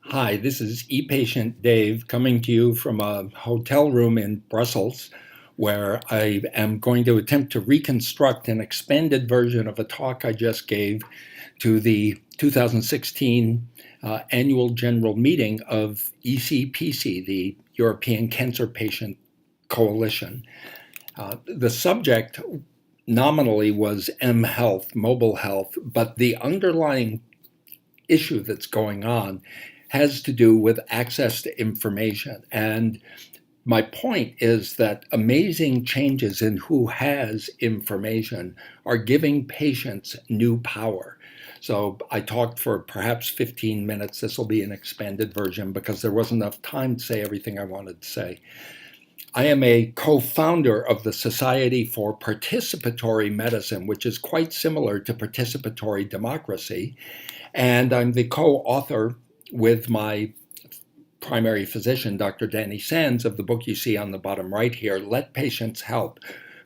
Hi, this is e-patient Dave coming to you from a hotel room in Brussels where I am going to attempt to reconstruct an expanded version of a talk I just gave to the 2016 annual general meeting of ECPC, the European Cancer Patient Coalition. The subject nominally was mHealth, mobile health, but the underlying issue that's going on has to do with access to information. And my point is that amazing changes in who has information are giving patients new power. So I talked for perhaps 15 minutes. This will be an expanded version because there wasn't enough time to say everything I wanted to say. I am a co-founder of the Society for Participatory Medicine, which is quite similar to participatory democracy. And I'm the co-author with my primary physician, Dr. Danny Sands, of the book you see on the bottom right here, Let Patients Help.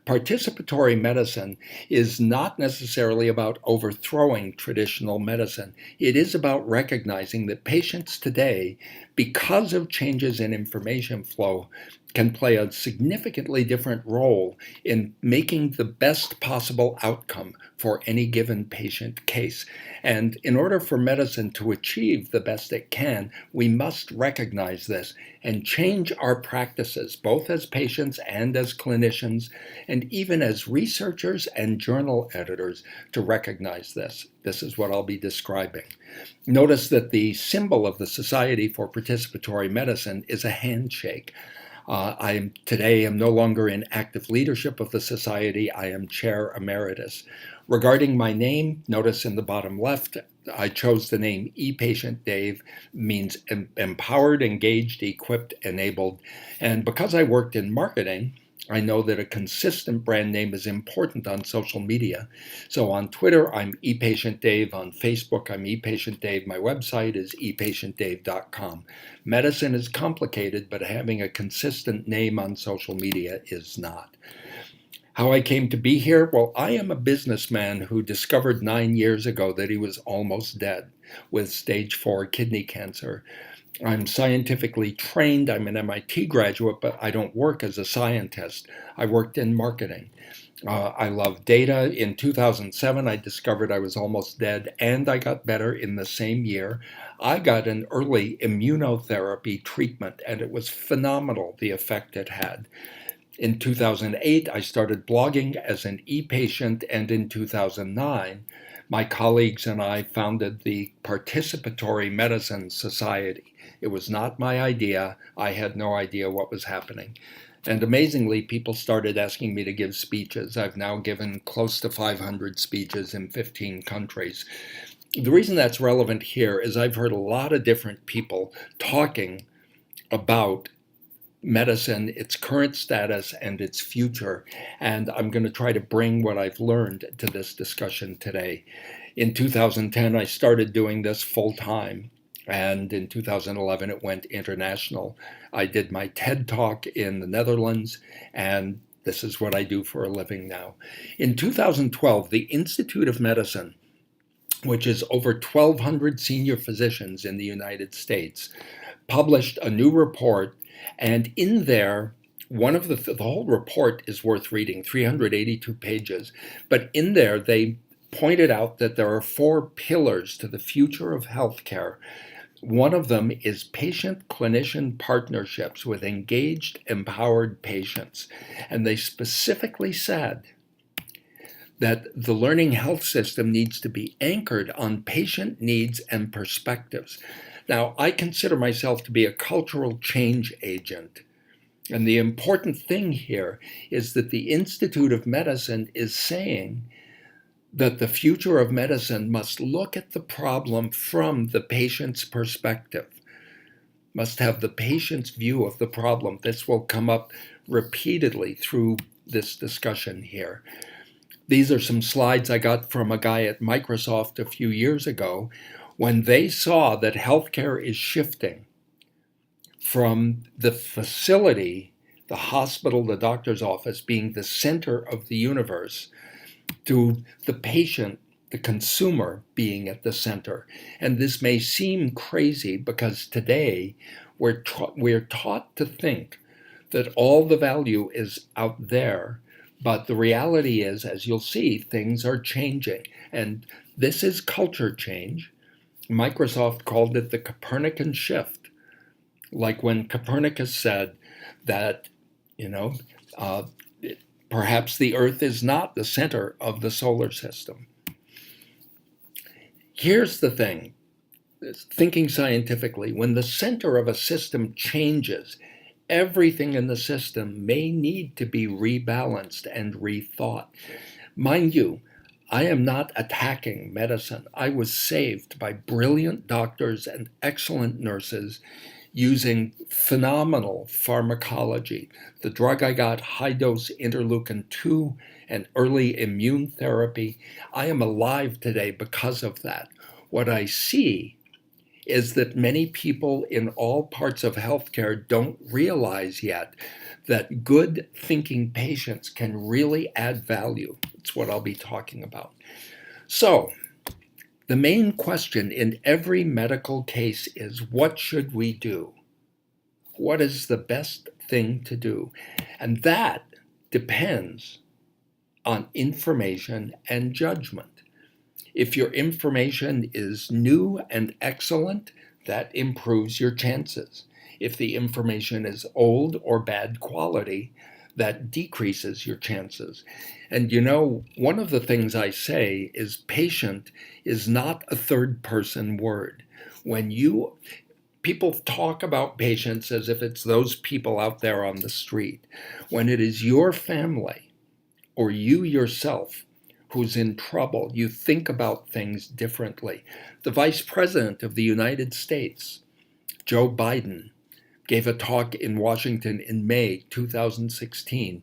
Participatory medicine is not necessarily about overthrowing traditional medicine. It is about recognizing that patients today, because of changes in information flow, can play a significantly different role in making the best possible outcome for any given patient case. And in order for medicine to achieve the best it can, we must recognize this and change our practices, both as patients and as clinicians, and even as researchers and journal editors, to recognize this. This is what I'll be describing. Notice that the symbol of the Society for Participatory Medicine is a handshake. I today am no longer in active leadership of the Society. I am Chair Emeritus. Regarding my name, notice in the bottom left, I chose the name ePatient Dave, means empowered, engaged, equipped, enabled. And because I worked in marketing, I know that a consistent brand name is important on social media. So on Twitter, I'm ePatientDave. On Facebook, I'm ePatientDave. My website is ePatientDave.com. Medicine is complicated, but having a consistent name on social media is not. How I came to be here? Well, I am a businessman who discovered 9 years ago that he was almost dead with stage 4 kidney cancer. I'm scientifically trained. I'm an MIT graduate, but I don't work as a scientist. I worked in marketing. I love data. In 2007, I discovered I was almost dead, and I got better in the same year. I got an early immunotherapy treatment, and it was phenomenal, the effect it had. In 2008, I started blogging as an e-patient, and in 2009, my colleagues and I founded the Participatory Medicine Society. It was not my idea. I had no idea what was happening. And amazingly, people started asking me to give speeches. I've now given close to 500 speeches in 15 countries. The reason that's relevant here is I've heard a lot of different people talking about medicine, its current status, and its future. And I'm going to try to bring what I've learned to this discussion today. In 2010, I started doing this full time. And in 2011, it went international. I did my TED Talk in the Netherlands, and this is what I do for a living now. In 2012, the Institute of Medicine, which is over 1,200 senior physicians in the United States, published a new report. And in there, one of the whole report is worth reading, 382 pages. But in there, they pointed out that there are 4 pillars to the future of healthcare. One of them is patient-clinician partnerships with engaged, empowered patients. And they specifically said that the learning health system needs to be anchored on patient needs and perspectives. Now, I consider myself to be a cultural change agent. And the important thing here is that the Institute of Medicine is saying that the future of medicine must look at the problem from the patient's perspective, must have the patient's view of the problem. This will come up repeatedly through this discussion here. These are some slides I got from a guy at Microsoft a few years ago when they saw that healthcare is shifting from the facility, the hospital, the doctor's office being the center of the universe, to the patient the consumer being at the center. And this may seem crazy because today we're taught to think that all the value is out there. But the reality is, as you'll see, things are changing. And this is culture change. Microsoft called it the Copernican shift. Like when Copernicus said that, you know, uh, perhaps the Earth is not the center of the solar system. Here's the thing, thinking scientifically, when the center of a system changes, everything in the system may need to be rebalanced and rethought. Mind you, I am not attacking medicine. I was saved by brilliant doctors and excellent nurses using phenomenal pharmacology. The drug I got, high-dose interleukin-2 and early immune therapy, I am alive today because of that. What I see is that many people in all parts of healthcare don't realize yet that good thinking patients can really add value. It's what I'll be talking about. So, the main question in every medical case is, what should we do? What is the best thing to do? And that depends on information and judgment. If your information is new and excellent, that improves your chances. If the information is old or bad quality, that decreases your chances. And you know, one of the things I say is patient is not a third person word. When people talk about patients as if it's those people out there on the street, when it is your family or you yourself who's in trouble, you think about things differently. The Vice President of the United States, Joe Biden, gave a talk in Washington in May 2016.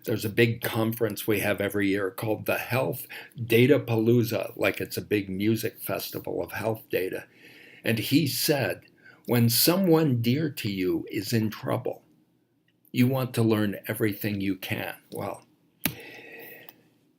There's a big conference we have every year called the Health Data Palooza, like it's a big music festival of health data. And he said, when someone dear to you is in trouble, you want to learn everything you can. Well,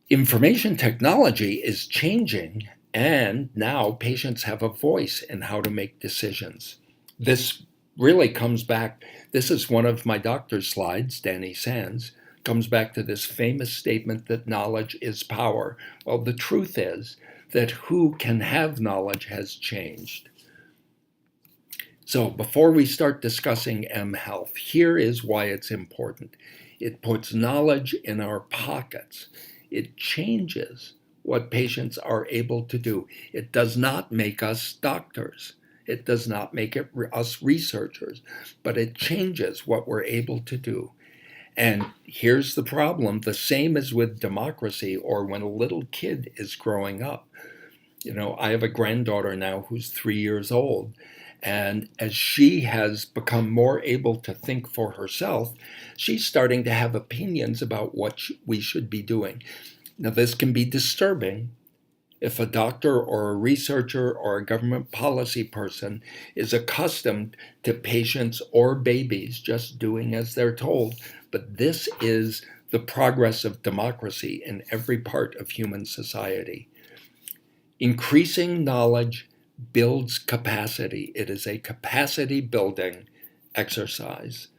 information technology is changing, and now patients have a voice in how to make decisions. This really comes back, this is one of my doctor's slides, Danny Sands, comes back to this famous statement that knowledge is power. Well, the truth is that who can have knowledge has changed. So before we start discussing mHealth, here is why it's important. It puts knowledge in our pockets. It changes what patients are able to do. It does not make us doctors. It does not make us researchers, but it changes what we're able to do. And here's the problem, the same as with democracy or when a little kid is growing up. You know, I have a granddaughter now who's 3 years old, and as she has become more able to think for herself, she's starting to have opinions about what we should be doing. Now, this can be disturbing if a doctor or a researcher or a government policy person is accustomed to patients or babies just doing as they're told. But this is the progress of democracy in every part of human society. Increasing knowledge builds capacity. It is a capacity building exercise.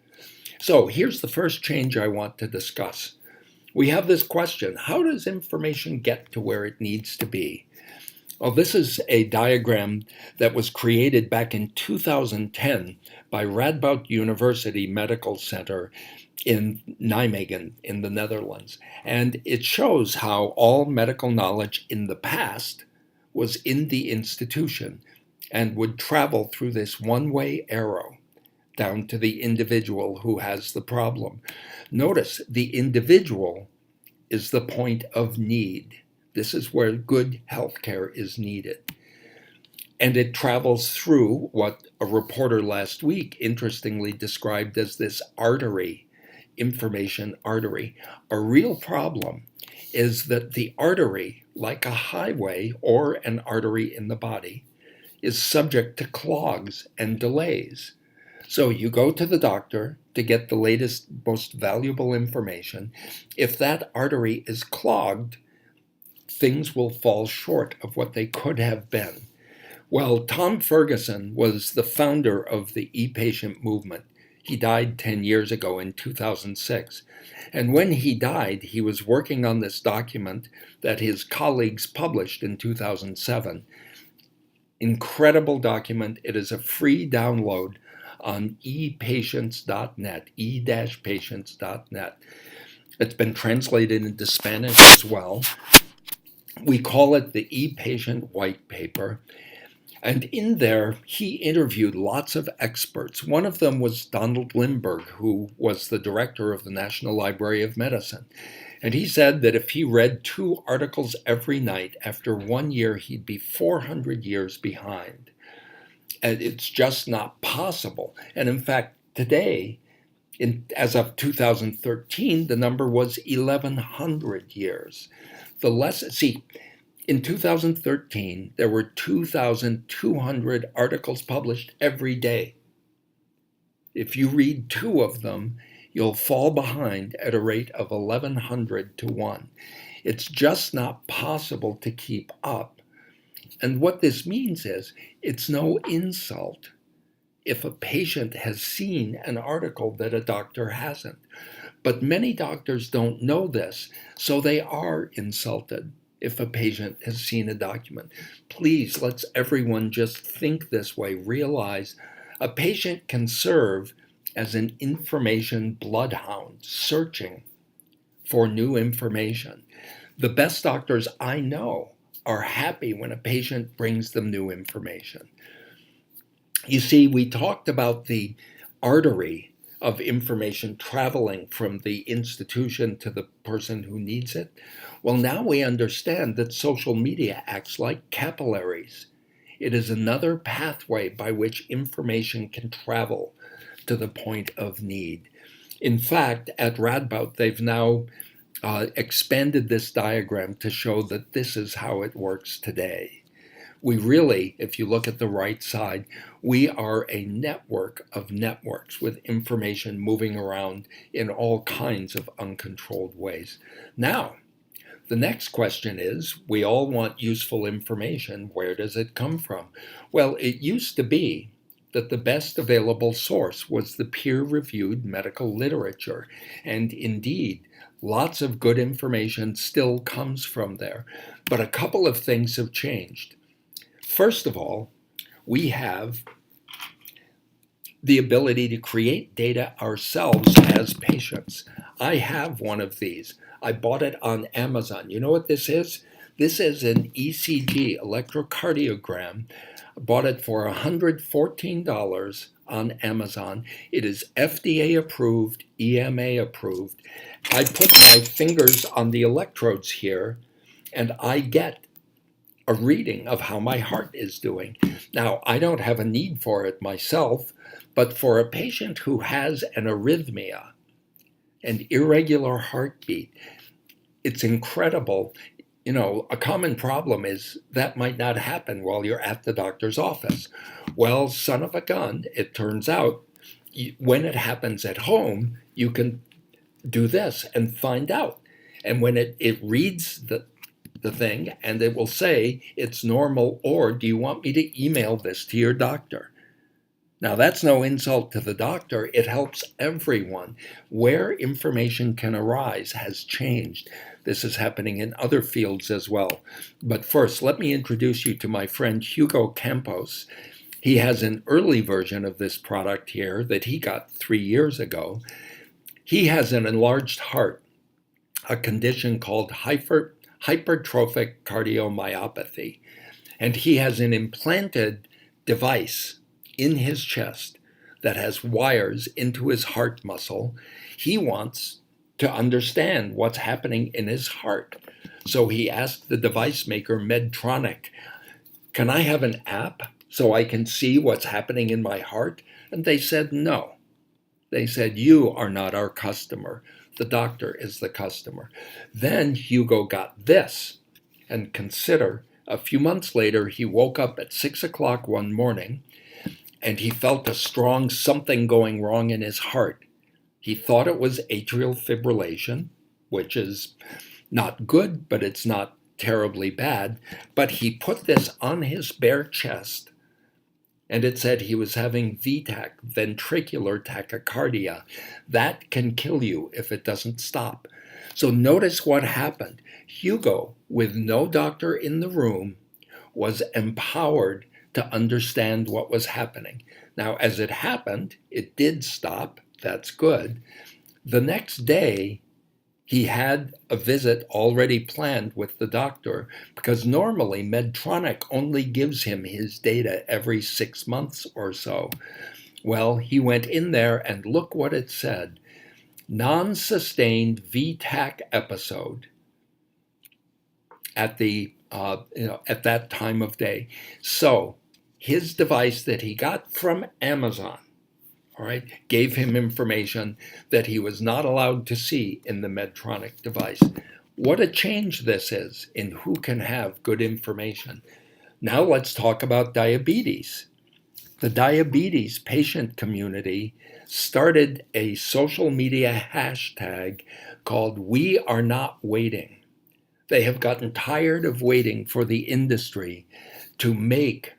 So here's the first change I want to discuss. We have this question, how does information get to where it needs to be? Well, this is a diagram that was created back in 2010 by Radboud University Medical Center in Nijmegen in the Netherlands. And it shows how all medical knowledge in the past was in the institution and would travel through this one-way arrow down to the individual who has the problem. Notice the individual is the point of need. This is where good healthcare is needed. And it travels through what a reporter last week interestingly described as this artery, information artery. A real problem is that the artery, like a highway or an artery in the body, is subject to clogs and delays. So you go to the doctor to get the latest, most valuable information. If that artery is clogged, things will fall short of what they could have been. Well, Tom Ferguson was the founder of the e-patient movement. He died 10 years ago in 2006. And when he died, he was working on this document that his colleagues published in 2007. Incredible document. It is a free download on epatients.net, e-patients.net. It's been translated into Spanish as well. We call it the e-patient white paper. And in there, he interviewed lots of experts. One of them was Donald Lindbergh, who was the director of the National Library of Medicine. And he said that if he read 2 articles every night, after 1 year, he'd be 400 years behind. And it's just not possible. And in fact, today, as of 2013, the number was 1,100 years. In 2013, there were 2,200 articles published every day. If you read 2 of them, you'll fall behind at a rate of 1,100 to 1. It's just not possible to keep up. And what this means is, it's no insult if a patient has seen an article that a doctor hasn't. But many doctors don't know this, so they are insulted if a patient has seen a document. Please, let's everyone just think this way. Realize a patient can serve as an information bloodhound, searching for new information. The best doctors I know are happy when a patient brings them new information. You see, we talked about the artery of information traveling from the institution to the person who needs it. Well, now we understand that social media acts like capillaries. It is another pathway by which information can travel to the point of need. In fact, at Radboud, they've now expanded this diagram to show that this is how it works today. We really, if you look at the right side, we are a network of networks with information moving around in all kinds of uncontrolled ways. Now, the next question is, we all want useful information. Where does it come from? Well, it used to be that the best available source was the peer-reviewed medical literature. And indeed, lots of good information still comes from there. But a couple of things have changed. First of all, we have the ability to create data ourselves as patients. I have one of these. I bought it on Amazon. You know what this is? This is an ECG, electrocardiogram. I bought it for $114 on Amazon. It is FDA approved, EMA approved. I put my fingers on the electrodes here, and I get a reading of how my heart is doing. Now, I don't have a need for it myself, but for a patient who has an arrhythmia, an irregular heartbeat, it's incredible. You know, a common problem is that might not happen while you're at the doctor's office. Well, son of a gun, it turns out when it happens at home, you can do this and find out. And when it reads the thing, and it will say it's normal, or do you want me to email this to your doctor? Now, that's no insult to the doctor. It helps everyone. Where information can arise has changed. This is happening in other fields as well. But first, let me introduce you to my friend Hugo Campos. He has an early version of this product here that he got 3 years ago. He has an enlarged heart, a condition called hypertrophic cardiomyopathy. And he has an implanted device in his chest that has wires into his heart muscle. He wants to understand what's happening in his heart. So he asked the device maker, Medtronic, can I have an app so I can see what's happening in my heart? And they said no. They said, you are not our customer. The doctor is the customer. Then Hugo got this, and consider, a few months later, he woke up at 6 o'clock one morning, and he felt a strong something going wrong in his heart. He thought it was atrial fibrillation, which is not good, but it's not terribly bad, but he put this on his bare chest, and it said he was having VTAC, ventricular tachycardia. That can kill you if it doesn't stop. So notice what happened. Hugo, with no doctor in the room, was empowered to understand what was happening. Now, as it happened, it did stop. That's good. The next day, he had a visit already planned with the doctor, because normally Medtronic only gives him his data every 6 months or so. Well, he went in there and look what it said. Non-sustained VTAC episode at that time of day. So his device that he got from Amazon, all right, gave him information that he was not allowed to see in the Medtronic device. What a change this is in who can have good information. Now let's talk about diabetes. The diabetes patient community started a social media hashtag called "We Are Not Waiting." They have gotten tired of waiting for the industry to make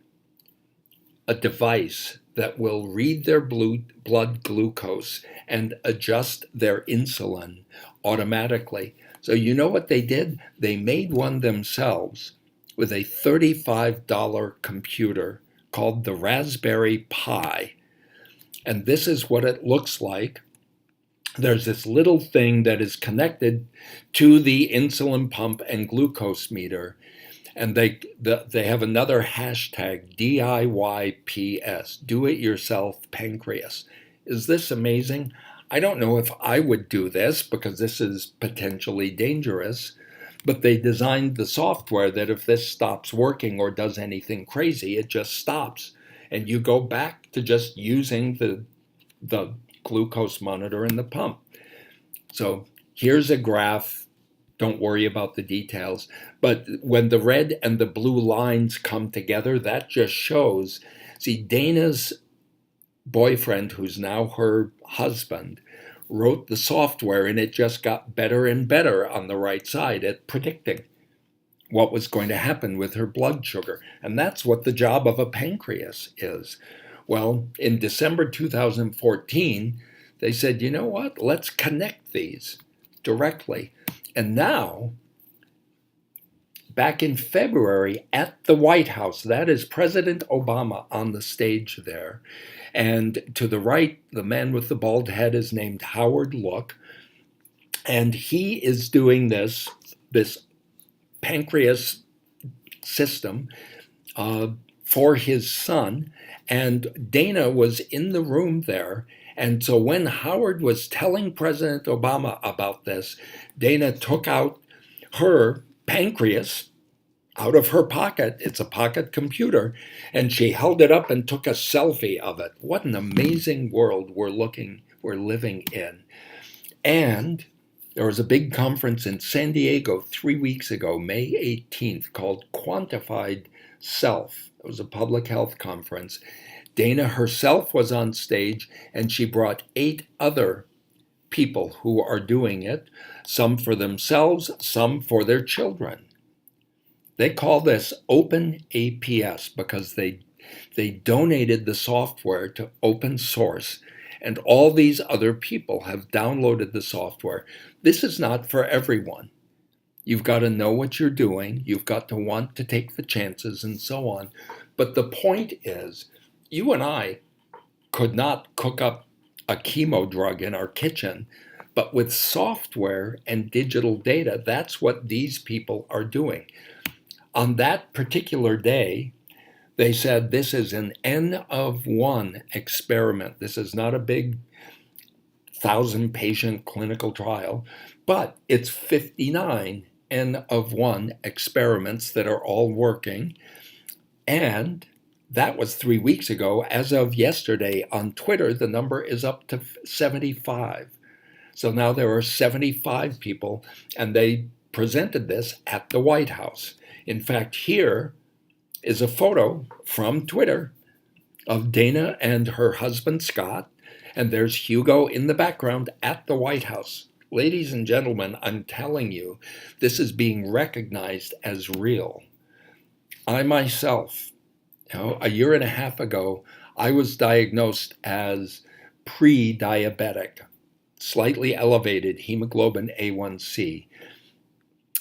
a device that will read their blood glucose and adjust their insulin automatically. So you know what they did? They made one themselves with a $35 computer called the Raspberry Pi. And this is what it looks like. There's this little thing that is connected to the insulin pump and glucose meter. And they have another hashtag, DIYPS, do-it-yourself pancreas. Is this amazing? I don't know if I would do this because this is potentially dangerous, but they designed the software that if this stops working or does anything crazy, it just stops. And you go back to just using the glucose monitor and the pump. So here's a graph. Don't worry about the details. But when the red and the blue lines come together, that just shows, see, Dana's boyfriend, who's now her husband, wrote the software, and it just got better and better on the right side at predicting what was going to happen with her blood sugar. And that's what the job of a pancreas is. Well, in December 2014, they said, you know what? Let's connect these directly. And now, back in February at the White House, that is President Obama on the stage there. And to the right, the man with the bald head is named Howard Look. And he is doing this pancreas system for his son. And Dana was in the room there. And so when Howard was telling President Obama about this, Dana took out her pancreas out of her pocket. It's a pocket computer. And she held it up and took a selfie of it. What an amazing world we're living in. And there was a big conference in San Diego 3 weeks ago, May 18th, called Quantified Self. It was a public health conference. Dana herself was on stage, and she brought 8 other people who are doing it, some for themselves, some for their children. They call this Open APS because they donated the software to open source, and all these other people have downloaded the software. This is not for everyone. You've got to know what you're doing. You've got to want to take the chances and so on. But the point is, you and I could not cook up a chemo drug in our kitchen, but with software and digital data, that's what these people are doing. On that particular day, they said this is an N of 1 experiment. This is not a big 1,000-patient clinical trial, but it's 59 N of 1 experiments that are all working. And that was 3 weeks ago. As of yesterday on Twitter, the number is up to 75. So now there are 75 people, and they presented this at the White House. In fact, here is a photo from Twitter of Dana and her husband, Scott, and there's Hugo in the background at the White House. Ladies and gentlemen, I'm telling you, this is being recognized as real. I myself, a year and a half ago, I was diagnosed as pre-diabetic, slightly elevated hemoglobin A1C.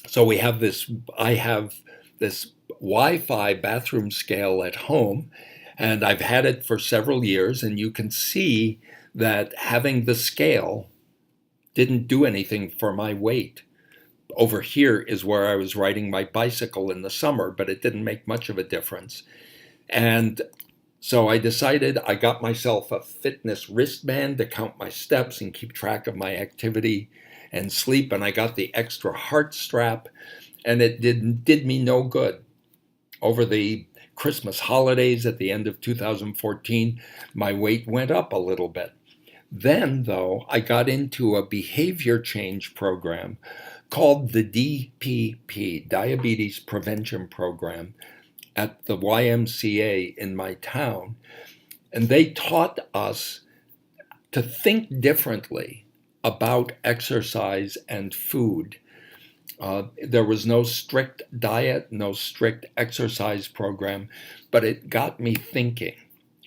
So I have this Wi-Fi bathroom scale at home, and I've had it for several years, and you can see that having the scale didn't do anything for my weight. Over here is where I was riding my bicycle in the summer, but it didn't make much of a difference. And so I decided I got myself a fitness wristband to count my steps and keep track of my activity and sleep. And I got the extra heart strap, and it did me no good. Over the Christmas holidays at the end of 2014, my weight went up a little bit. Then, though, I got into a behavior change program called the DPP, Diabetes Prevention Program, at the YMCA in my town. And they taught us to think differently about exercise and food. There was no strict diet, no strict exercise program, but it got me thinking.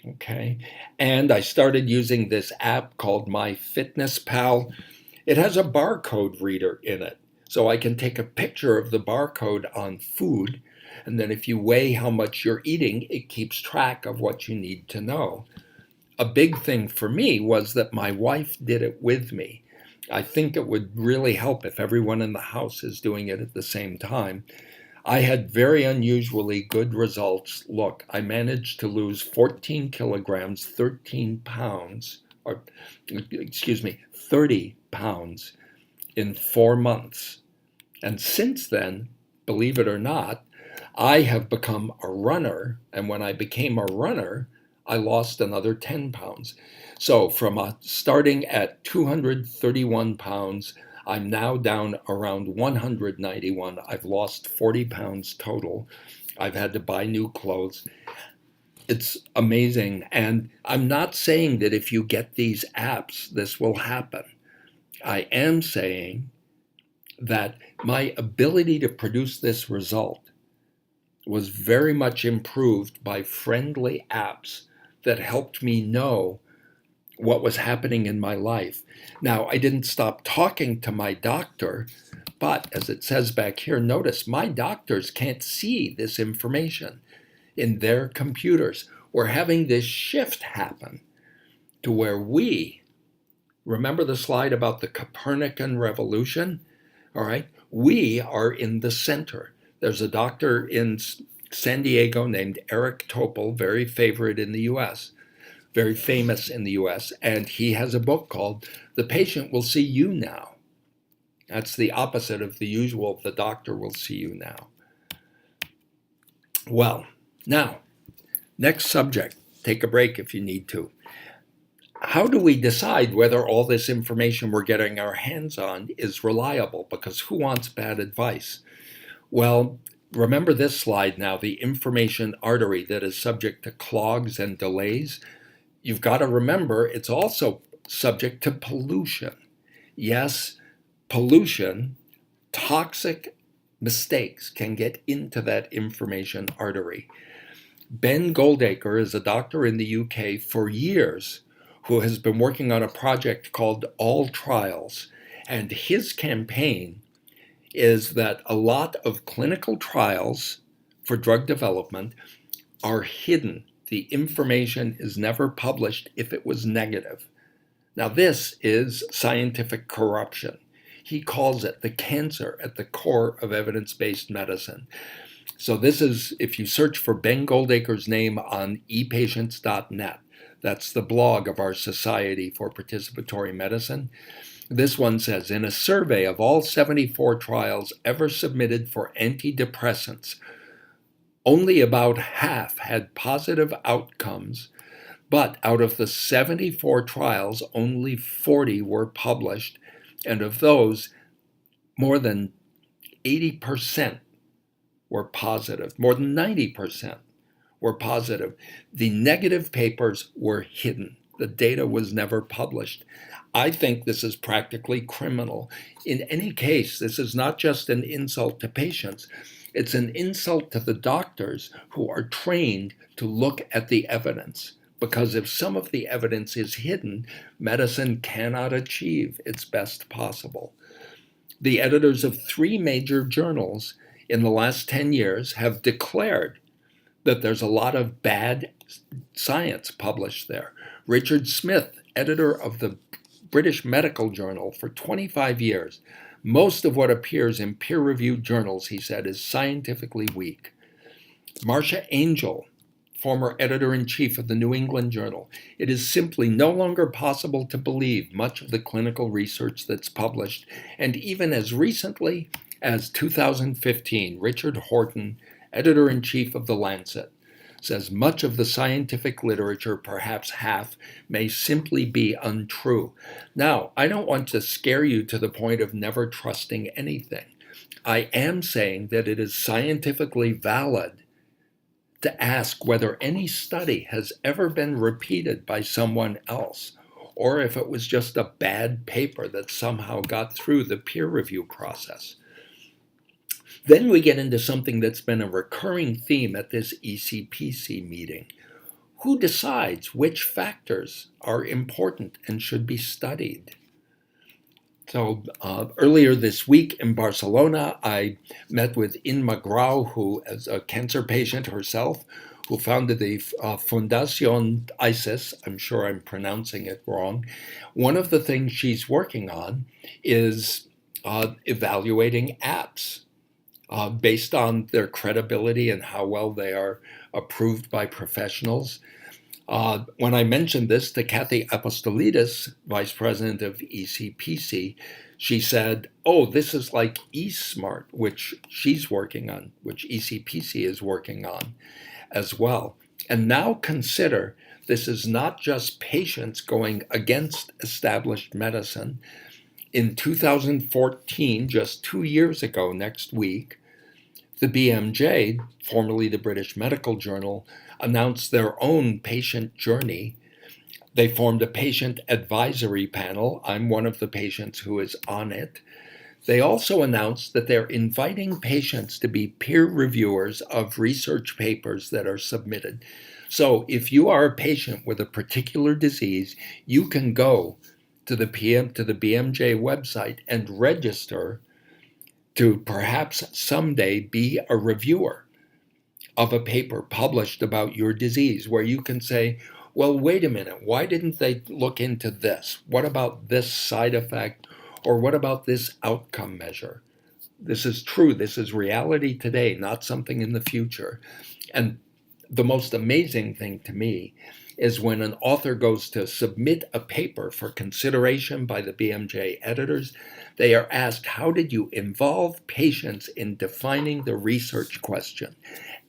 Okay. And I started using this app called MyFitnessPal. It has a barcode reader in it. So I can take a picture of the barcode on food. And then if you weigh how much you're eating, it keeps track of what you need to know. A big thing for me was that my wife did it with me. I think it would really help if everyone in the house is doing it at the same time. I had very unusually good results. Look, I managed to lose 14 kilograms, 13 pounds, or 30 pounds in 4 months. And since then, believe it or not, I have become a runner. And when I became a runner, I lost another 10 pounds. So from starting at 231 pounds, I'm now down around 191. I've lost 40 pounds total. I've had to buy new clothes. It's amazing. And I'm not saying that if you get these apps, this will happen. I am saying that my ability to produce this result was very much improved by friendly apps that helped me know what was happening in my life. Now, I didn't stop talking to my doctor, but as it says back here, notice my doctors can't see this information in their computers. We're having this shift happen to where remember the slide about the Copernican revolution? All right, we are in the center. There's a doctor in San Diego named Eric Topol, very favorite in the US, very famous in the US, and he has a book called The Patient Will See You Now. That's the opposite of the usual, the doctor will see you now. Well, now, next subject. Take a break if you need to. How do we decide whether all this information we're getting our hands on is reliable? Because who wants bad advice? Well, remember this slide now, the information artery that is subject to clogs and delays. You've got to remember it's also subject to pollution. Yes, pollution, toxic mistakes can get into that information artery. Ben Goldacre is a doctor in the UK for years who has been working on a project called All Trials. And his campaign is that a lot of clinical trials for drug development are hidden. The information is never published if it was negative. Now, this is scientific corruption. He calls it the cancer at the core of evidence-based medicine. So this is, if you search for Ben Goldacre's name on ePatients.net, that's the blog of our Society for Participatory Medicine. This one says, in a survey of all 74 trials ever submitted for antidepressants, only about half had positive outcomes, but out of the 74 trials, only 40 were published, and of those, more than 80% were positive. More than 90% were positive. The negative papers were hidden. The data was never published. I think this is practically criminal. In any case, this is not just an insult to patients. It's an insult to the doctors who are trained to look at the evidence. Because if some of the evidence is hidden, medicine cannot achieve its best possible. The editors of 3 major journals in the last 10 years have declared that there's a lot of bad science published there. Richard Smith, editor of the British Medical Journal for 25 years, most of what appears in peer-reviewed journals, he said, is scientifically weak. Marcia Angel, former editor-in-chief of the New England Journal, it is simply no longer possible to believe much of the clinical research that's published, and even as recently as 2015, Richard Horton, editor-in-chief of The Lancet, says much of the scientific literature, perhaps half, may simply be untrue. Now, I don't want to scare you to the point of never trusting anything. I am saying that it is scientifically valid to ask whether any study has ever been repeated by someone else, or if it was just a bad paper that somehow got through the peer review process. Then we get into something that's been a recurring theme at this ECPC meeting. Who decides which factors are important and should be studied? So earlier this week in Barcelona, I met with Inma Grau, who is a cancer patient herself, who founded the Fundación ISIS. I'm sure I'm pronouncing it wrong. One of the things she's working on is evaluating apps based on their credibility and how well they are approved by professionals. When I mentioned this to Kathy Apostolidis, vice president of ECPC, she said, oh, this is like eSmart, which she's working on, which ECPC is working on as well. And now consider this is not just patients going against established medicine. In 2014, just 2 years ago next week, the BMJ, formerly the British Medical Journal, announced their own patient journey. They formed a patient advisory panel. I'm one of the patients who is on it. They also announced that they're inviting patients to be peer reviewers of research papers that are submitted. So if you are a patient with a particular disease, you can go to the BMJ website and register to perhaps someday be a reviewer of a paper published about your disease, where you can say, well, wait a minute, why didn't they look into this? What about this side effect? Or what about this outcome measure? This is true. This is reality today, not something in the future. And the most amazing thing to me is when an author goes to submit a paper for consideration by the BMJ editors, they are asked, how did you involve patients in defining the research question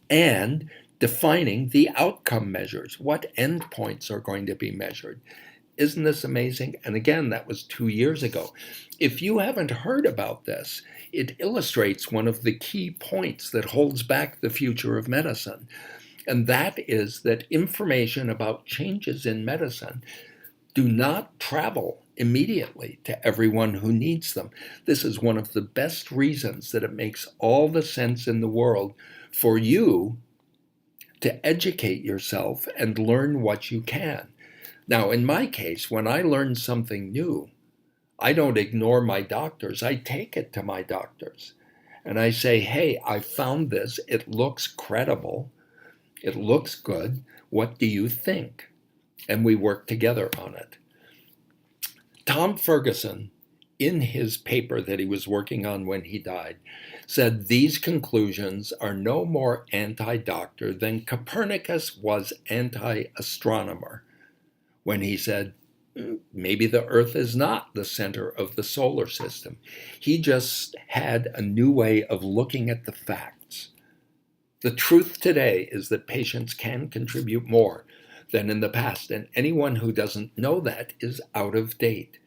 and defining the outcome measures? What endpoints are going to be measured? Isn't this amazing? And again, that was 2 years ago. If you haven't heard about this, it illustrates one of the key points that holds back the future of medicine. And that is that information about changes in medicine do not travel immediately to everyone who needs them. This is one of the best reasons that it makes all the sense in the world for you to educate yourself and learn what you can. Now, in my case, when I learn something new, I don't ignore my doctors. I take it to my doctors. And I say, hey, I found this. It looks credible. It looks good. What do you think? And we work together on it. Tom Ferguson, in his paper that he was working on when he died, said these conclusions are no more anti-doctor than Copernicus was anti-astronomer when he said, maybe the Earth is not the center of the solar system. He just had a new way of looking at the facts. The truth today is that patients can contribute more than in the past, and anyone who doesn't know that is out of date.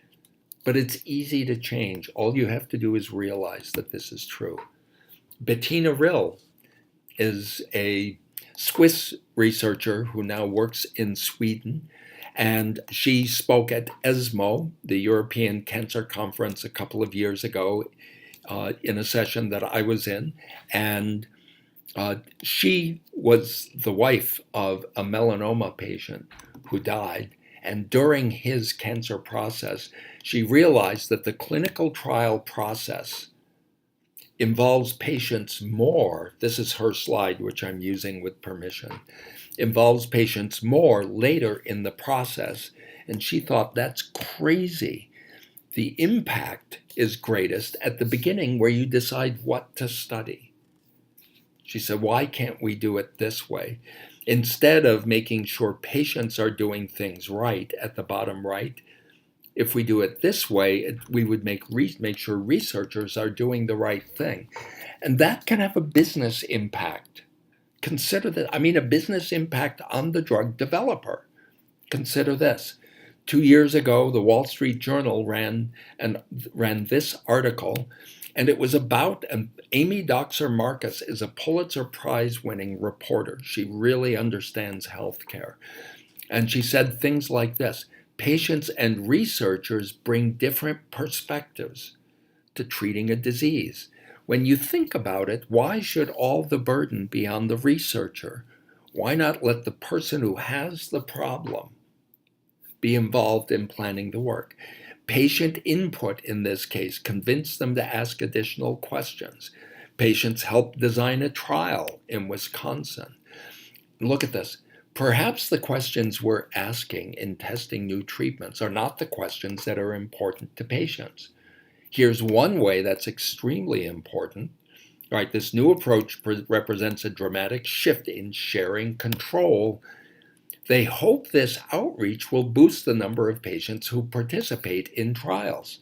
But it's easy to change. All you have to do is realize that this is true. Bettina Rill is a Swiss researcher who now works in Sweden, And she spoke at ESMO, the European Cancer Conference, a couple of years ago in a session that I was in. And she was the wife of a melanoma patient who died. And during his cancer process, she realized that the clinical trial process involves patients more. This is her slide, which I'm using with permission. Involves patients more later in the process. And she thought that's crazy. The impact is greatest at the beginning where you decide what to study. She said, why can't we do it this way? Instead of making sure patients are doing things right at the bottom right, if we do it this way, we would make sure researchers are doing the right thing. And that can have a business impact. Consider that, a business impact on the drug developer. Consider this. 2 years ago, the Wall Street Journal ran this article, and it was about Amy Doxer Marcus is a Pulitzer Prize-winning reporter. She really understands healthcare. And she said things like this: patients and researchers bring different perspectives to treating a disease. When you think about it, why should all the burden be on the researcher? Why not let the person who has the problem be involved in planning the work? Patient input in this case convinced them to ask additional questions. Patients helped design a trial in Wisconsin. Look at this. Perhaps the questions we're asking in testing new treatments are not the questions that are important to patients. Here's one way that's extremely important. Right, this new approach represents a dramatic shift in sharing control. They hope this outreach will boost the number of patients who participate in trials.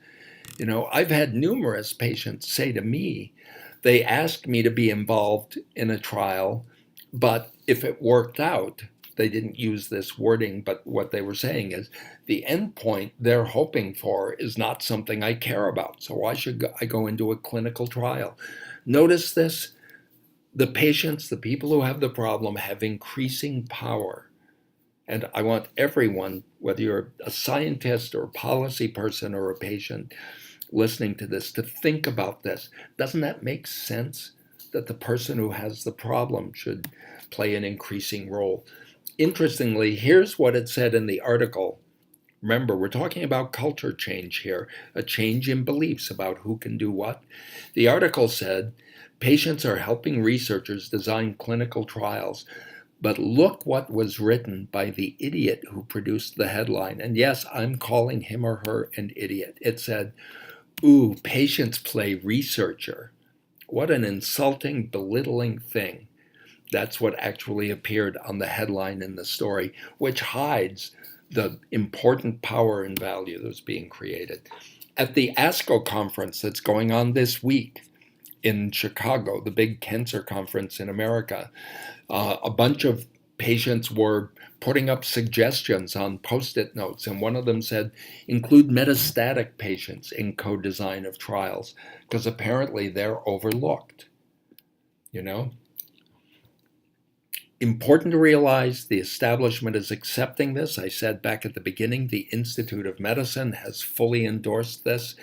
I've had numerous patients say to me, they asked me to be involved in a trial, but if it worked out, they didn't use this wording, but what they were saying is the endpoint they're hoping for is not something I care about. So why should I go into a clinical trial? Notice this: the patients, the people who have the problem, have increasing power. And I want everyone, whether you're a scientist or a policy person or a patient listening to this, to think about this. Doesn't that make sense that the person who has the problem should play an increasing role? Interestingly, here's what it said in the article. Remember, we're talking about culture change here, a change in beliefs about who can do what. The article said, patients are helping researchers design clinical trials, but look what was written by the idiot who produced the headline. And yes, I'm calling him or her an idiot. It said, ooh, patients play researcher. What an insulting, belittling thing. That's what actually appeared on the headline in the story, which hides the important power and value that's being created. At the ASCO conference that's going on this week in Chicago, the big cancer conference in America, a bunch of patients were putting up suggestions on Post-it notes, and one of them said, include metastatic patients in co-design of trials, because apparently they're overlooked. Important to realize the establishment is accepting this. I said back at the beginning, the Institute of Medicine has fully endorsed this.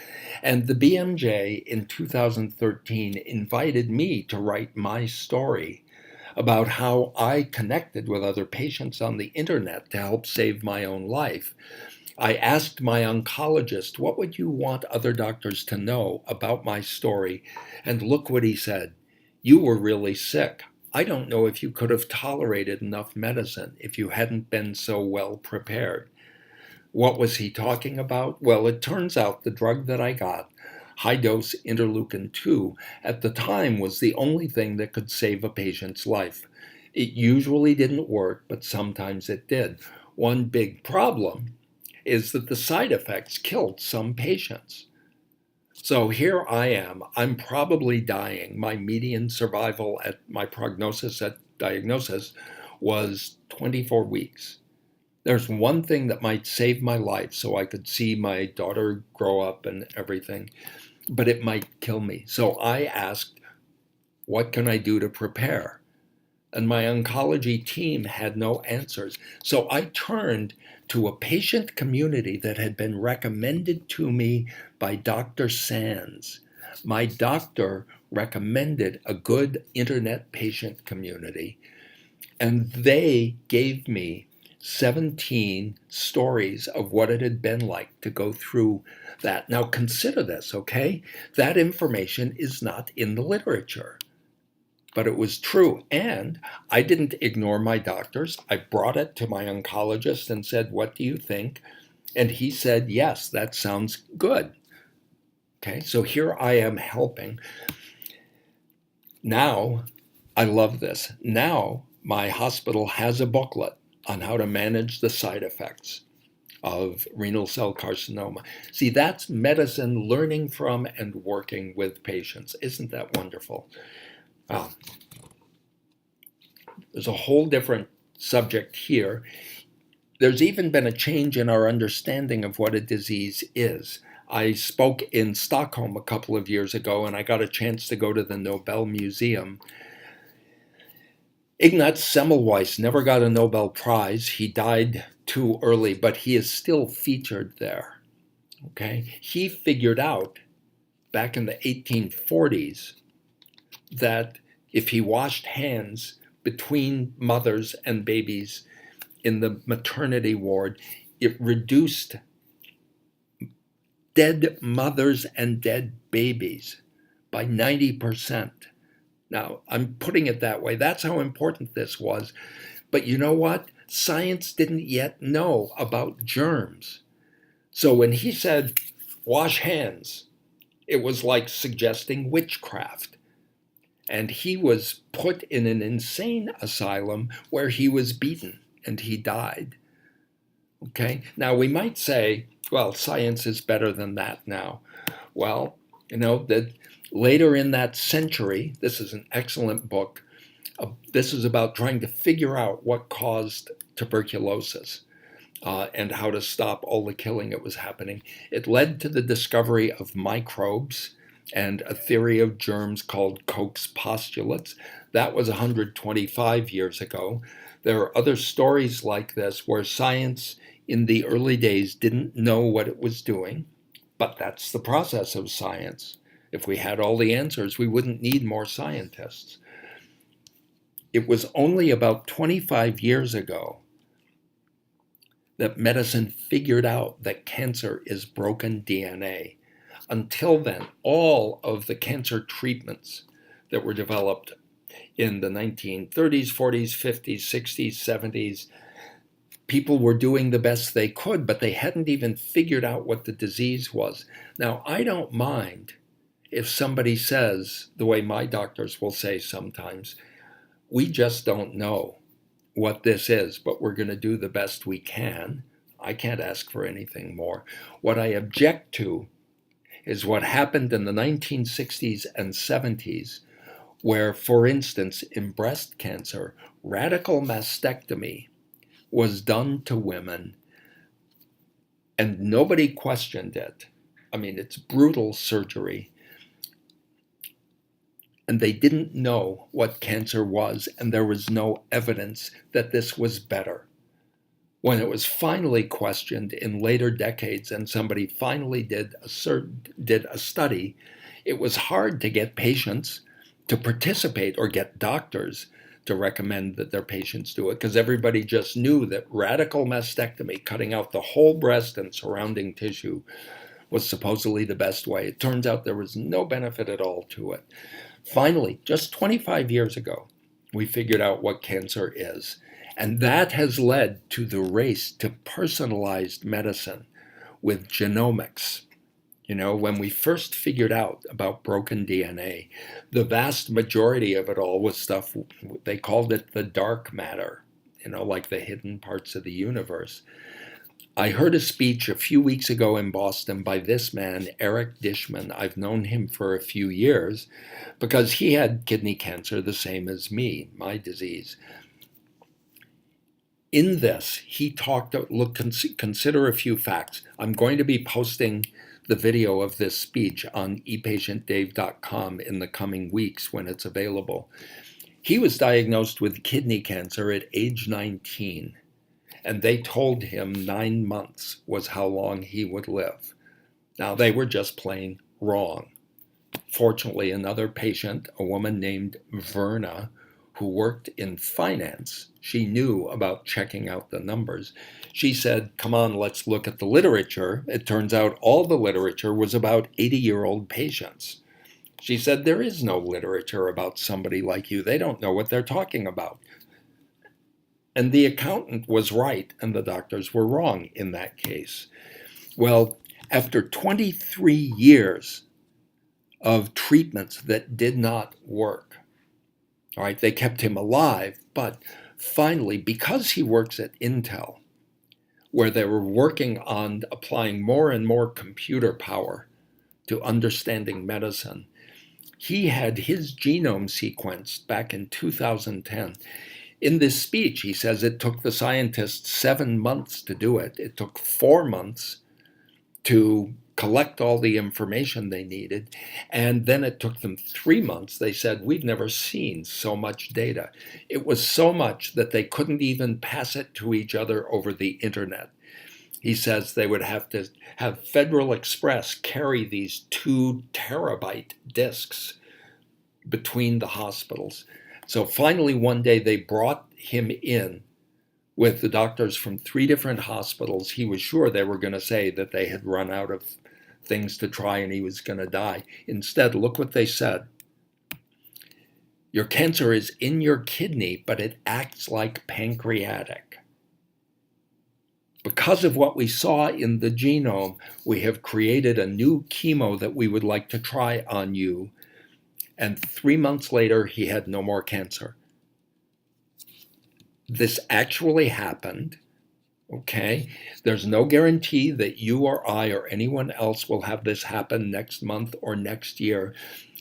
And the BMJ in 2013 invited me to write my story about how I connected with other patients on the internet to help save my own life. I asked my oncologist, what would you want other doctors to know about my story? And look what he said. You were really sick. I don't know if you could have tolerated enough medicine if you hadn't been so well prepared. What was he talking about? Well, it turns out the drug that I got, high-dose interleukin-2, at the time was the only thing that could save a patient's life. It usually didn't work, but sometimes it did. One big problem is that the side effects killed some patients. So here I am. I'm probably dying. My median survival at my prognosis at diagnosis was 24 weeks. There's one thing that might save my life so I could see my daughter grow up and everything, but it might kill me. So I asked, what can I do to prepare? and my oncology team had no answers. So I turned to a patient community that had been recommended to me by Dr. Sands. My doctor recommended a good internet patient community, and they gave me 17 stories of what it had been like to go through that. Now consider this, okay? That information is not in the literature, but it was true. And I didn't ignore my doctors. I brought it to my oncologist and said, "What do you think?" And he said, "Yes, that sounds good." Okay, so here I am helping. Now, I love this. Now, my hospital has a booklet on how to manage the side effects of renal cell carcinoma. See, that's medicine learning from and working with patients. Isn't that wonderful? Well, there's a whole different subject here. There's even been a change in our understanding of what a disease is. I spoke in Stockholm a couple of years ago, and I got a chance to go to the Nobel Museum. Ignaz Semmelweis never got a Nobel Prize. He died too early, but he is still featured there. Okay? He figured out back in the 1840s that if he washed hands between mothers and babies in the maternity ward, it reduced dead mothers and dead babies by 90%. Now, I'm putting it that way. That's how important this was. But you know what? Science didn't yet know about germs. So when he said, "wash hands," it was like suggesting witchcraft. And he was put in an insane asylum where he was beaten and he died. Okay? Now, we might say, well, science is better than that now. Well, that later in that century, this is an excellent book. This is about trying to figure out what caused tuberculosis and how to stop all the killing that was happening. It led to the discovery of microbes and a theory of germs called Koch's postulates. That was 125 years ago. There are other stories like this where science in the early days didn't know what it was doing, but that's the process of science. If we had all the answers, we wouldn't need more scientists. It was only about 25 years ago that medicine figured out that cancer is broken DNA. Until then, all of the cancer treatments that were developed in the 1930s, 40s, 50s, 60s, 70s, people were doing the best they could, but they hadn't even figured out what the disease was. Now, I don't mind if somebody says, the way my doctors will say sometimes, "We just don't know what this is, but we're going to do the best we can." I can't ask for anything more. What I object to is what happened in the 1960s and 70s, where, for instance, in breast cancer, radical mastectomy was done to women and nobody questioned it. I mean, it's brutal surgery. And they didn't know what cancer was, and there was no evidence that this was better. When it was finally questioned in later decades and somebody finally did a study, it was hard to get patients to participate or get doctors to recommend that their patients do it, because everybody just knew that radical mastectomy, cutting out the whole breast and surrounding tissue, was supposedly the best way. It turns out there was no benefit at all to it. Finally, just 25 years ago, we figured out what cancer is. And that has led to the race to personalized medicine with genomics. When we first figured out about broken DNA, the vast majority of it all was stuff, they called it the dark matter, like the hidden parts of the universe. I heard a speech a few weeks ago in Boston by this man, Eric Dishman. I've known him for a few years because he had kidney cancer, the same as me, my disease. In this, he consider a few facts. I'm going to be posting the video of this speech on epatientdave.com in the coming weeks when it's available. He was diagnosed with kidney cancer at age 19, and they told him 9 months was how long he would live. Now, they were just plain wrong. Fortunately, another patient, a woman named Verna, who worked in finance, she knew about checking out the numbers. She said, come on, let's look at the literature. It turns out all the literature was about 80-year-old patients. She said, there is no literature about somebody like you. They don't know what they're talking about. And the accountant was right, and the doctors were wrong in that case. Well, after 23 years of treatments that did not work, all right, they kept him alive, but finally, because he works at Intel, where they were working on applying more and more computer power to understanding medicine, he had his genome sequenced back in 2010. In this speech, he says it took the scientists 7 months to do it. It took 4 months to collect all the information they needed, and then it took them 3 months. They said, we've never seen so much data. It was so much that they couldn't even pass it to each other over the internet. He says they would have to have Federal Express carry these 2 terabyte disks between the hospitals. So finally, one day they brought him in with the doctors from 3 different hospitals. He was sure they were going to say that they had run out of things to try and he was going to die. Instead, look what they said. Your cancer is in your kidney, but it acts like pancreatic. Because of what we saw in the genome, we have created a new chemo that we would like to try on you. And 3 months later, he had no more cancer. This actually happened, okay? There's no guarantee that you or I or anyone else will have this happen next month or next year.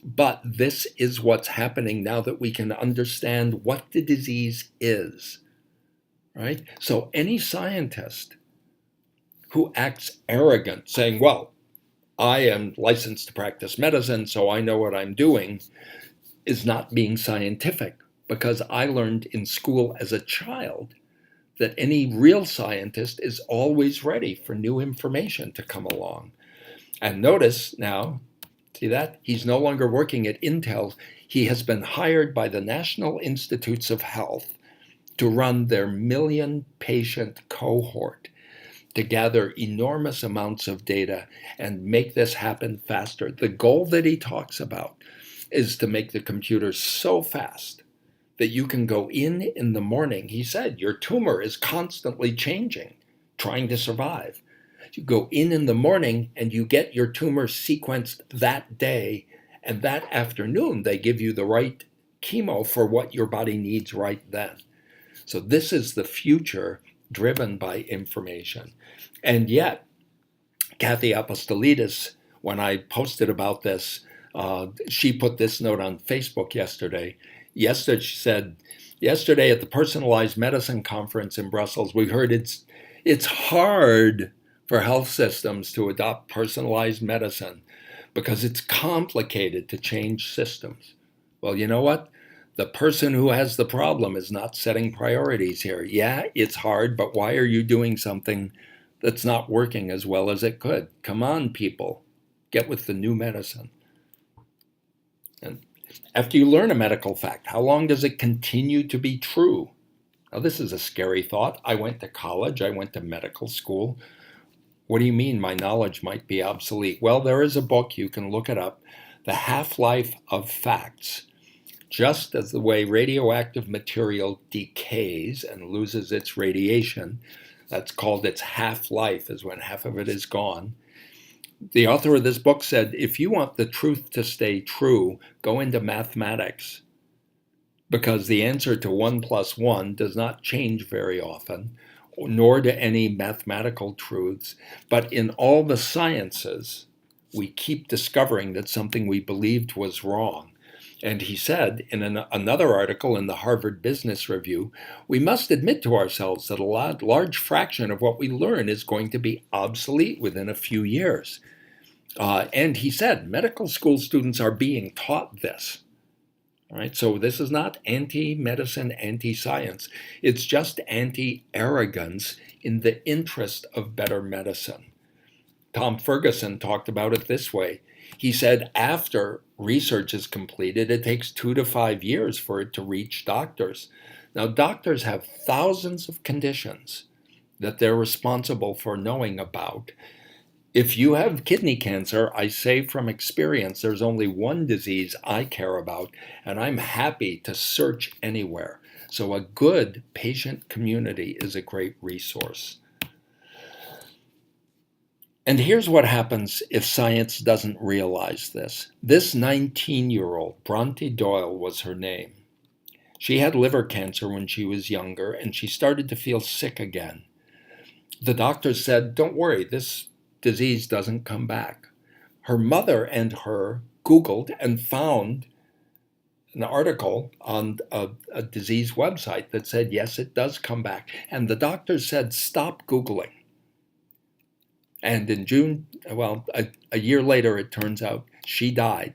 But this is what's happening now that we can understand what the disease is, right? So any scientist who acts arrogant, saying, well, I am licensed to practice medicine, so I know what I'm doing, is not being scientific. Because I learned in school as a child that any real scientist is always ready for new information to come along. And notice now, see that? He's no longer working at Intel. He has been hired by the National Institutes of Health to run their 1 million patient cohort to gather enormous amounts of data and make this happen faster. The goal that he talks about is to make the computers so fast that you can go in the morning. He said, your tumor is constantly changing, trying to survive. You go in the morning and you get your tumor sequenced that day, and that afternoon they give you the right chemo for what your body needs right then. So this is the future driven by information. And yet, Kathy Apostolidis, when I posted about this, she put this note on Facebook yesterday. She said, yesterday at the Personalized Medicine Conference in Brussels, we heard it's hard for health systems to adopt personalized medicine because it's complicated to change systems. Well, you know what? The person who has the problem is not setting priorities here. Yeah, it's hard, but why are you doing something that's not working as well as it could? Come on, people. Get with the new medicine. And after you learn a medical fact, how long does it continue to be true? Now, this is a scary thought. I went to college. I went to medical school. What do you mean my knowledge might be obsolete? Well, there is a book. You can look it up. The Half-Life of Facts. Just as the way radioactive material decays and loses its radiation, that's called its half-life, is when half of it is gone. The author of this book said, if you want the truth to stay true, go into mathematics, because the answer to 1 + 1 does not change very often, nor do any mathematical truths. But in all the sciences, we keep discovering that something we believed was wrong. And he said in another article in the Harvard Business Review, we must admit to ourselves that a large fraction of what we learn is going to be obsolete within a few years. And he said medical school students are being taught this. All right, so this is not anti-medicine, anti-science. It's just anti-arrogance in the interest of better medicine. Tom Ferguson talked about it this way. He said after research is completed, it takes 2 to 5 years for it to reach doctors. Now, doctors have thousands of conditions that they're responsible for knowing about. If you have kidney cancer, I say from experience, there's only one disease I care about, and I'm happy to search anywhere. So a good patient community is a great resource. And here's what happens if science doesn't realize this. This 19-year-old, Bronte Doyle was her name. She had liver cancer when she was younger, and she started to feel sick again. The doctors said, don't worry, this disease doesn't come back. Her mother and her Googled and found an article on a disease website that said, yes, it does come back. And the doctors said, stop Googling. And in June, well, a year later, it turns out she died,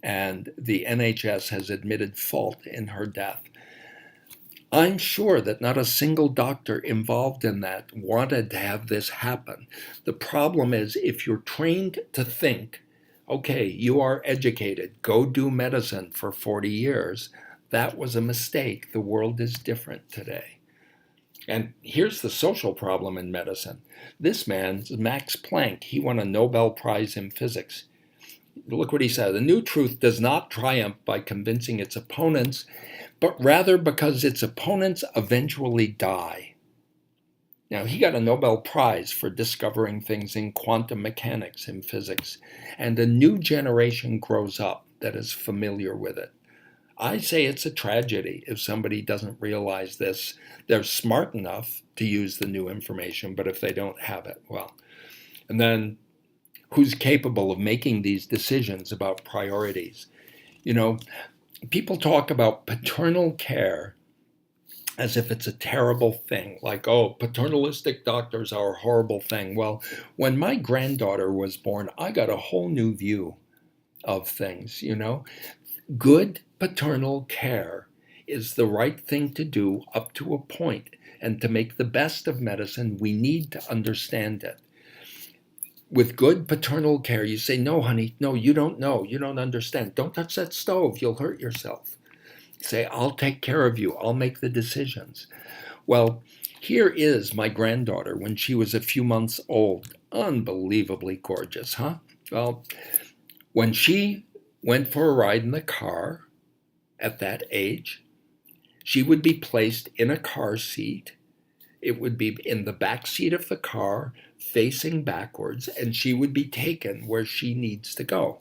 and the NHS has admitted fault in her death. I'm sure that not a single doctor involved in that wanted to have this happen. The problem is if you're trained to think, okay, you are educated, go do medicine for 40 years, that was a mistake. The world is different today. And here's the social problem in medicine. This man, Max Planck, he won a Nobel Prize in physics. Look what he said. The new truth does not triumph by convincing its opponents, but rather because its opponents eventually die. Now, he got a Nobel Prize for discovering things in quantum mechanics in physics, and a new generation grows up that is familiar with it. I say it's a tragedy if somebody doesn't realize this. They're smart enough to use the new information, but if they don't have it, well. And then who's capable of making these decisions about priorities? You know, people talk about paternal care as if it's a terrible thing, like, oh, paternalistic doctors are a horrible thing. Well, when my granddaughter was born, I got a whole new view of things, you know. Good paternal care is the right thing to do up to a point, and to make the best of medicine, we need to understand it. With good paternal care, you say, no, honey, no, you don't know, you don't understand. Don't touch that stove, you'll hurt yourself. Say, I'll take care of you, I'll make the decisions. Well, here is my granddaughter when she was a few months old. Unbelievably gorgeous, huh? Well, when she went for a ride in the car at that age, she would be placed in a car seat. It would be in the back seat of the car, facing backwards, and she would be taken where she needs to go.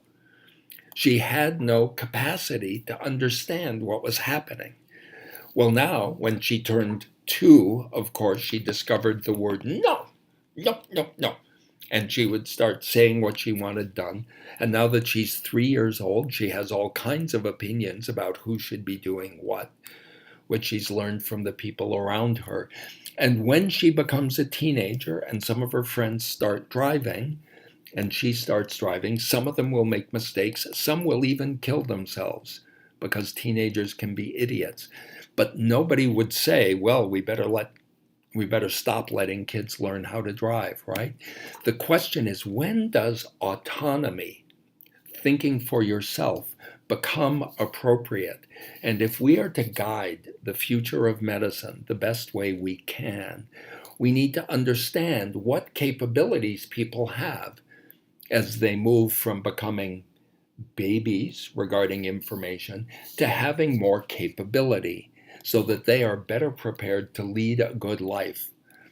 She had no capacity to understand what was happening. Well, now, when she turned 2, of course, she discovered the word no, no, no, no. And she would start saying what she wanted done. And now that she's 3 years old, she has all kinds of opinions about who should be doing what, which she's learned from the people around her. And when she becomes a teenager and some of her friends start driving, and she starts driving, some of them will make mistakes. Some will even kill themselves because teenagers can be idiots. But nobody would say, well, we better stop letting kids learn how to drive, right? The question is, when does autonomy, thinking for yourself, become appropriate? And if we are to guide the future of medicine the best way we can, we need to understand what capabilities people have as they move from becoming babies regarding information to having more capability, so that they are better prepared to lead a good life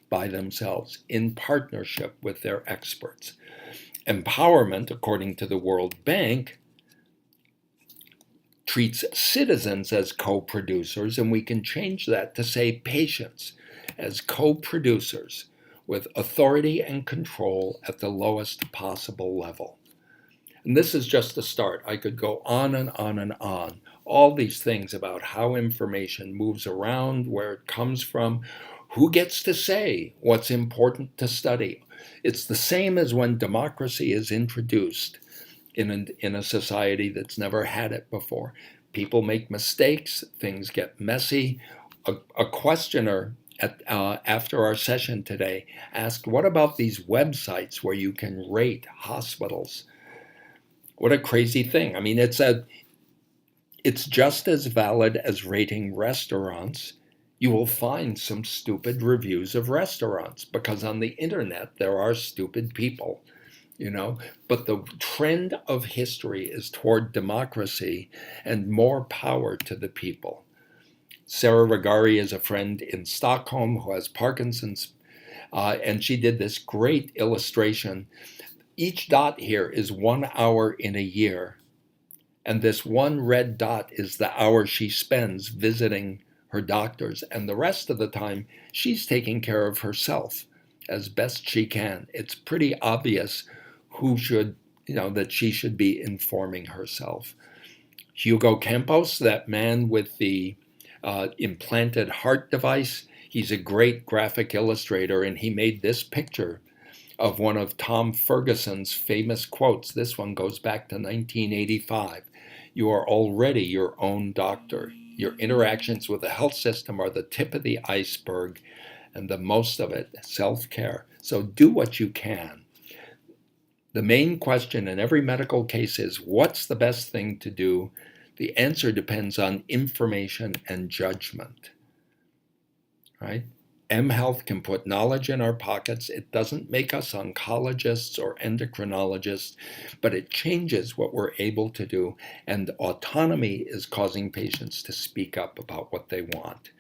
by themselves in partnership with their experts. Empowerment, according to the World Bank, treats citizens as co-producers, and we can change that to say patients as co-producers with authority and control at the lowest possible level. And this is just a start. I could go on and on and on. All these things about how information moves around, where it comes from, who gets to say what's important to study. It's the same as when democracy is introduced in a society that's never had it before. People make mistakes, things get messy. A questioner after our session today asked, what about these websites where you can rate hospitals? What a crazy thing. I mean, it's just as valid as rating restaurants. You will find some stupid reviews of restaurants because on the internet there are stupid people, but the trend of history is toward democracy and more power to the people. Sarah Regari is a friend in Stockholm who has Parkinson's, and she did this great illustration. Each dot here is 1 hour in a year, and this one red dot is the hour she spends visiting her doctors, and the rest of the time she's taking care of herself as best she can. It's pretty obvious that she should be informing herself. Hugo Campos, that man with the implanted heart device, he's a great graphic illustrator, and he made this picture of one of Tom Ferguson's famous quotes. This one goes back to 1985. You are already your own doctor. Your interactions with the health system are the tip of the iceberg, and the most of it, self-care. So do what you can. The main question in every medical case is, what's the best thing to do? The answer depends on information and judgment, right? mHealth can put knowledge in our pockets. It doesn't make us oncologists or endocrinologists, but it changes what we're able to do. And autonomy is causing patients to speak up about what they want,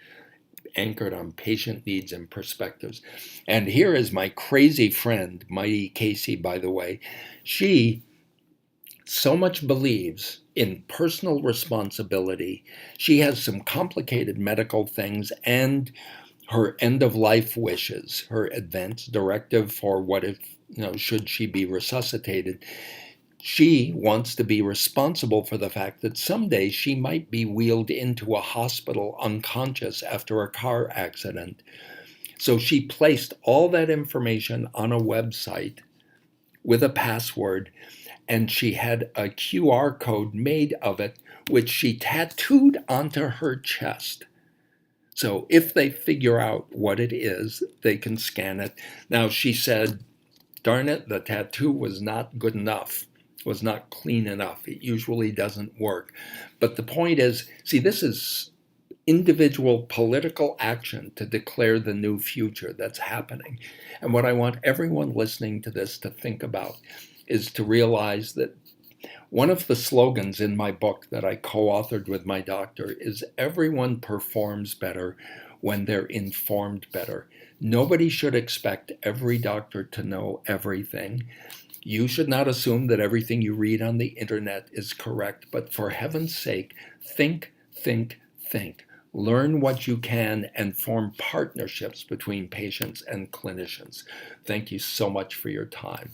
anchored on patient needs and perspectives. And here is my crazy friend, Mighty Casey, by the way. She so much believes in personal responsibility. She has some complicated medical things and her end-of-life wishes, her advance directive for what if, should she be resuscitated. She wants to be responsible for the fact that someday she might be wheeled into a hospital unconscious after a car accident. So she placed all that information on a website with a password, and she had a QR code made of it, which she tattooed onto her chest. So if they figure out what it is, they can scan it. Now, she said, darn it, the tattoo was not good enough, was not clean enough. It usually doesn't work. But the point is, see, this is individual political action to declare the new future that's happening. And what I want everyone listening to this to think about is to realize that one of the slogans in my book that I co-authored with my doctor is everyone performs better when they're informed better. Nobody should expect every doctor to know everything. You should not assume that everything you read on the internet is correct, but for heaven's sake, think, think, think. Learn what you can and form partnerships between patients and clinicians. Thank you so much for your time.